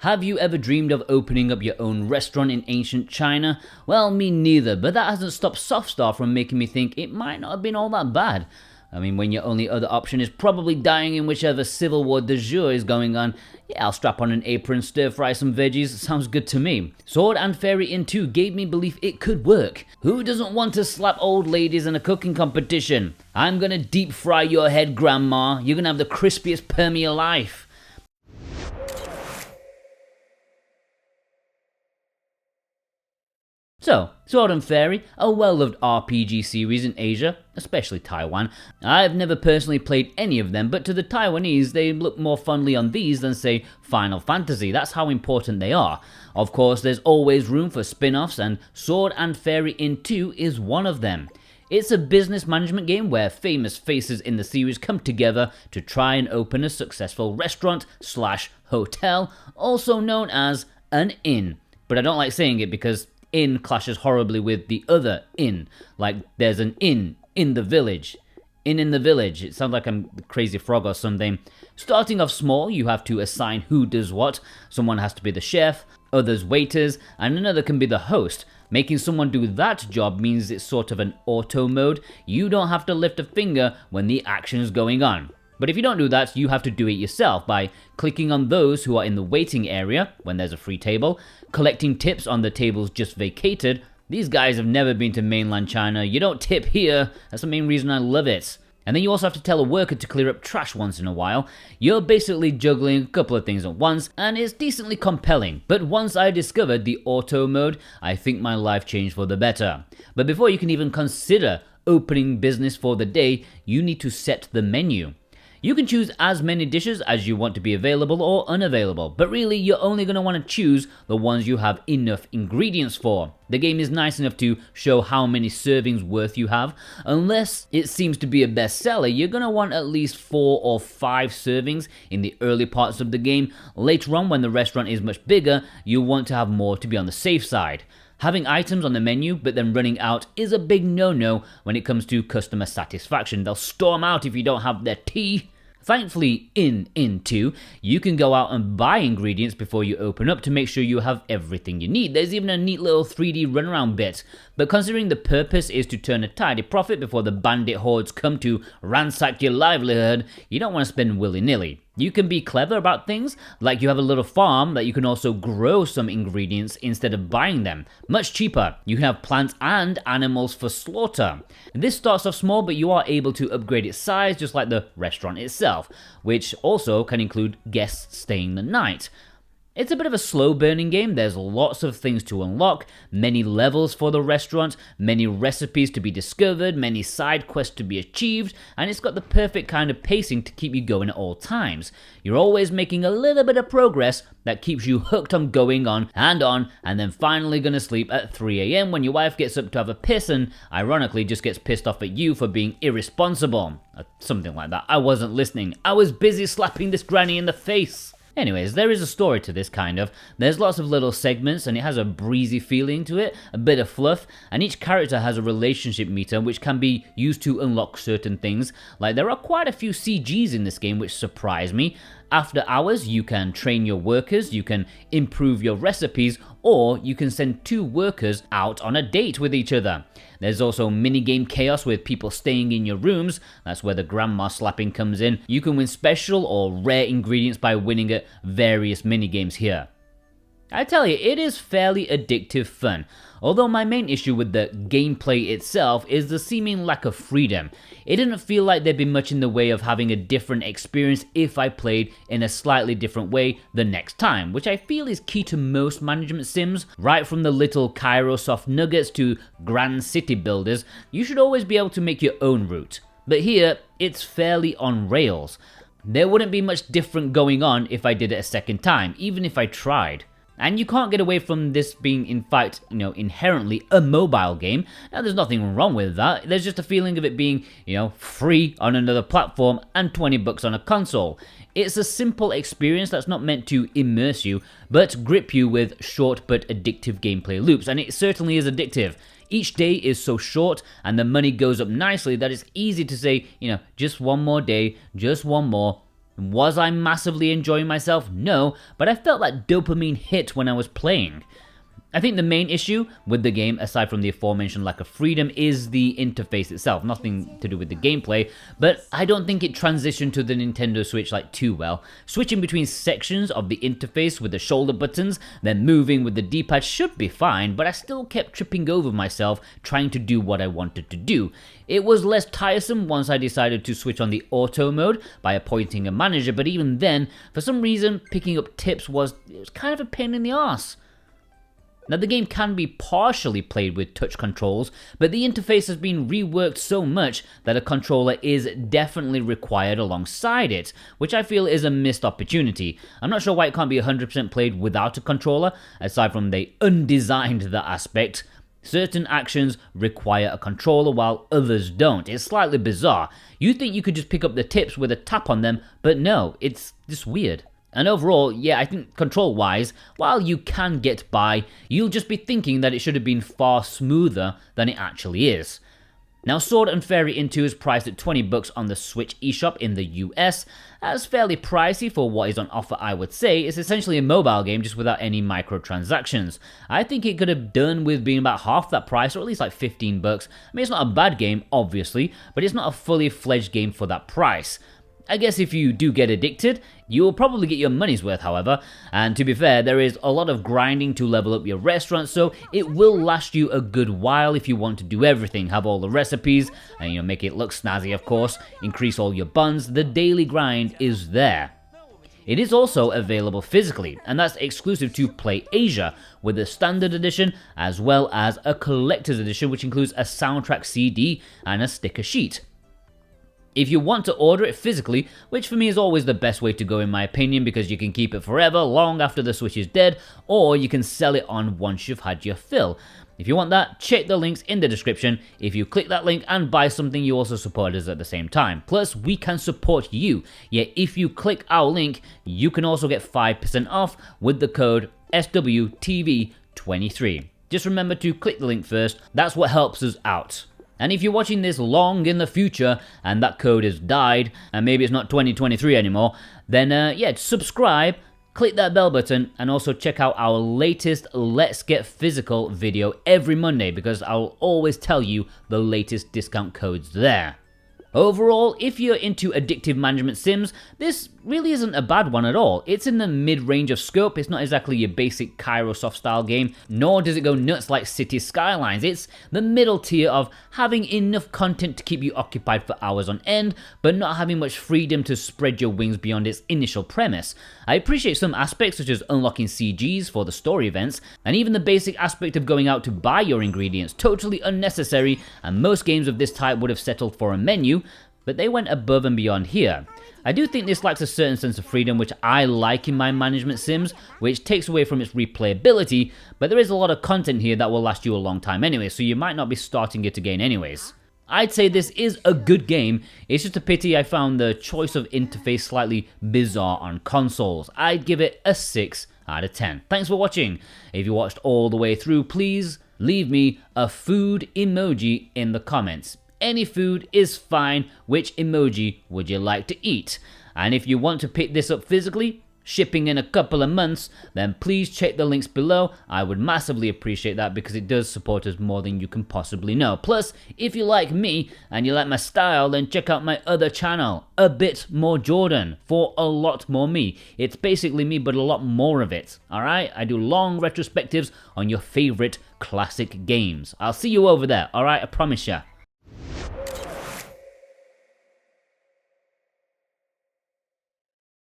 Have you ever dreamed of opening up your own restaurant in ancient China? Well, me neither, but that hasn't stopped Softstar from making me think it might not have been all that bad. I mean, when your only other option is probably dying in whichever civil war du jour is going on, yeah, I'll strap on an apron, stir fry some veggies, sounds good to me. Sword and Fairy Inn 2 gave me belief it could work. Who doesn't want to slap old ladies in a cooking competition? I'm gonna deep fry your head, Grandma. You're gonna have the crispiest perm of your life. So, Sword and Fairy, a well-loved RPG series in Asia, especially Taiwan. I've never personally played any of them, but to the Taiwanese, they look more fondly on these than, say, Final Fantasy. That's how important they are. Of course, there's always room for spin-offs, and Sword and Fairy Inn 2 is one of them. It's a business management game where famous faces in the series come together to try and open a successful restaurant/hotel, also known as an inn. But I don't like saying it because inn clashes horribly with the other inn. Like, there's an inn in the village. Inn in the village. It sounds like I'm the Crazy Frog or something. Starting off small, you have to assign who does what. Someone has to be the chef, others waiters, and another can be the host. Making someone do that job means it's sort of an auto mode. You don't have to lift a finger when the action's going on. But if you don't do that, you have to do it yourself by clicking on those who are in the waiting area when there's a free table, collecting tips on the tables just vacated. These guys have never been to mainland China. You don't tip here. That's the main reason I love it. And then you also have to tell a worker to clear up trash once in a while. You're basically juggling a couple of things at once, and it's decently compelling. But once I discovered the auto mode, I think my life changed for the better. But before you can even consider opening business for the day, you need to set the menu. You can choose as many dishes as you want to be available or unavailable, but really you're only going to want to choose the ones you have enough ingredients for. The game is nice enough to show how many servings worth you have. Unless it seems to be a bestseller, you're going to want at least 4 or 5 servings in the early parts of the game. Later on, when the restaurant is much bigger, you'll want to have more to be on the safe side. Having items on the menu but then running out is a big no-no when it comes to customer satisfaction. They'll storm out if you don't have their tea. Thankfully, in Inn 2, you can go out and buy ingredients before you open up to make sure you have everything you need. There's even a neat little 3D runaround bit. But considering the purpose is to turn a tidy profit before the bandit hordes come to ransack your livelihood, you don't want to spend willy-nilly. You can be clever about things, like you have a little farm that you can also grow some ingredients instead of buying them. Much cheaper. You can have plants and animals for slaughter. This starts off small, but you are able to upgrade its size just like the restaurant itself, which also can include guests staying the night. It's a bit of a slow burning game. There's lots of things to unlock, many levels for the restaurant, many recipes to be discovered, many side quests to be achieved, and it's got the perfect kind of pacing to keep you going at all times. You're always making a little bit of progress that keeps you hooked on going on, and then finally gonna sleep at 3 a.m. when your wife gets up to have a piss and ironically just gets pissed off at you for being irresponsible. Something like that. I wasn't listening. I was busy slapping this granny in the face. Anyways, there is a story to this kind of. There's lots of little segments and it has a breezy feeling to it, a bit of fluff, and each character has a relationship meter which can be used to unlock certain things. Like, there are quite a few CGs in this game which surprise me. After hours, you can train your workers, you can improve your recipes, or you can send 2 workers out on a date with each other. There's also minigame chaos with people staying in your rooms. That's where the grandma slapping comes in. You can win special or rare ingredients by winning at various minigames here. I tell you, it is fairly addictive fun. Although my main issue with the gameplay itself is the seeming lack of freedom. It didn't feel like there'd be much in the way of having a different experience if I played in a slightly different way the next time, which I feel is key to most management sims. Right from the little Cairo soft nuggets to grand city builders, you should always be able to make your own route. But here, it's fairly on rails. There wouldn't be much different going on if I did it a second time, even if I tried. And you can't get away from this being, in fact, inherently a mobile game. Now, there's nothing wrong with that. There's just a feeling of it being, free on another platform and $20 on a console. It's a simple experience that's not meant to immerse you, but grip you with short but addictive gameplay loops, and it certainly is addictive. Each day is so short and the money goes up nicely that it's easy to say, just one more day, just one more. Was I massively enjoying myself? No, but I felt that dopamine hit when I was playing. I think the main issue with the game, aside from the aforementioned lack of freedom, is the interface itself. Nothing to do with the gameplay, but I don't think it transitioned to the Nintendo Switch too well. Switching between sections of the interface with the shoulder buttons, then moving with the D-pad should be fine, but I still kept tripping over myself trying to do what I wanted to do. It was less tiresome once I decided to switch on the auto mode by appointing a manager, but even then, for some reason, picking up tips was kind of a pain in the arse. Now, the game can be partially played with touch controls, but the interface has been reworked so much that a controller is definitely required alongside it, which I feel is a missed opportunity. I'm not sure why it can't be 100% played without a controller, aside from they undesigned that aspect. Certain actions require a controller while others don't. It's slightly bizarre. You'd think you could just pick up the tips with a tap on them, but no, it's just weird. And overall, yeah, I think control-wise, while you can get by, you'll just be thinking that it should have been far smoother than it actually is. Now, Sword and Fairy In 2 is priced at $20 on the Switch eShop in the US. That's fairly pricey for what is on offer, I would say. It's essentially a mobile game just without any microtransactions. I think it could have done with being about half that price, or at least $15. I mean, it's not a bad game, obviously, but it's not a fully fledged game for that price. I guess if you do get addicted, you'll probably get your money's worth, however, and to be fair, there is a lot of grinding to level up your restaurant, so it will last you a good while if you want to do everything, have all the recipes, and make it look snazzy, of course, increase all your buns. The daily grind is there. It is also available physically, and that's exclusive to PlayAsia, with a standard edition as well as a collector's edition, which includes a soundtrack CD and a sticker sheet. If you want to order it physically, which for me is always the best way to go in my opinion, because you can keep it forever, long after the Switch is dead, or you can sell it on once you've had your fill. If you want that, check the links in the description. If you click that link and buy something, you also support us at the same time. Plus, we can support you. Yet if you click our link, you can also get 5% off with the code SWTV23. Just remember to click the link first, that's what helps us out. And if you're watching this long in the future and that code has died, and maybe it's not 2023 anymore, then subscribe, click that bell button, and also check out our latest Let's Get Physical video every Monday, because I'll always tell you the latest discount codes there. Overall, if you're into addictive management sims, this really isn't a bad one at all. It's in the mid-range of scope. It's not exactly your basic Kairosoft style game, nor does it go nuts like City Skylines. It's the middle tier of having enough content to keep you occupied for hours on end, but not having much freedom to spread your wings beyond its initial premise. I appreciate some aspects such as unlocking CGs for the story events, and even the basic aspect of going out to buy your ingredients, totally unnecessary, and most games of this type would have settled for a menu, but they went above and beyond here. I do think this lacks a certain sense of freedom, which I like in my management sims, which takes away from its replayability, but there is a lot of content here that will last you a long time anyway, so you might not be starting it again anyways. I'd say this is a good game. It's just a pity I found the choice of interface slightly bizarre on consoles. I'd give it a 6 out of 10. Thanks for watching. If you watched all the way through, please leave me a food emoji in the comments. Any food is fine. Which emoji would you like to eat? And if you want to pick this up physically, shipping in a couple of months, then please check the links below. I would massively appreciate that because it does support us more than you can possibly know. Plus, if you like me and you like my style, then check out my other channel, A Bit More Jordan, for a lot more me. It's basically me, but a lot more of it. Alright? I do long retrospectives on your favorite classic games. I'll see you over there, alright? I promise ya.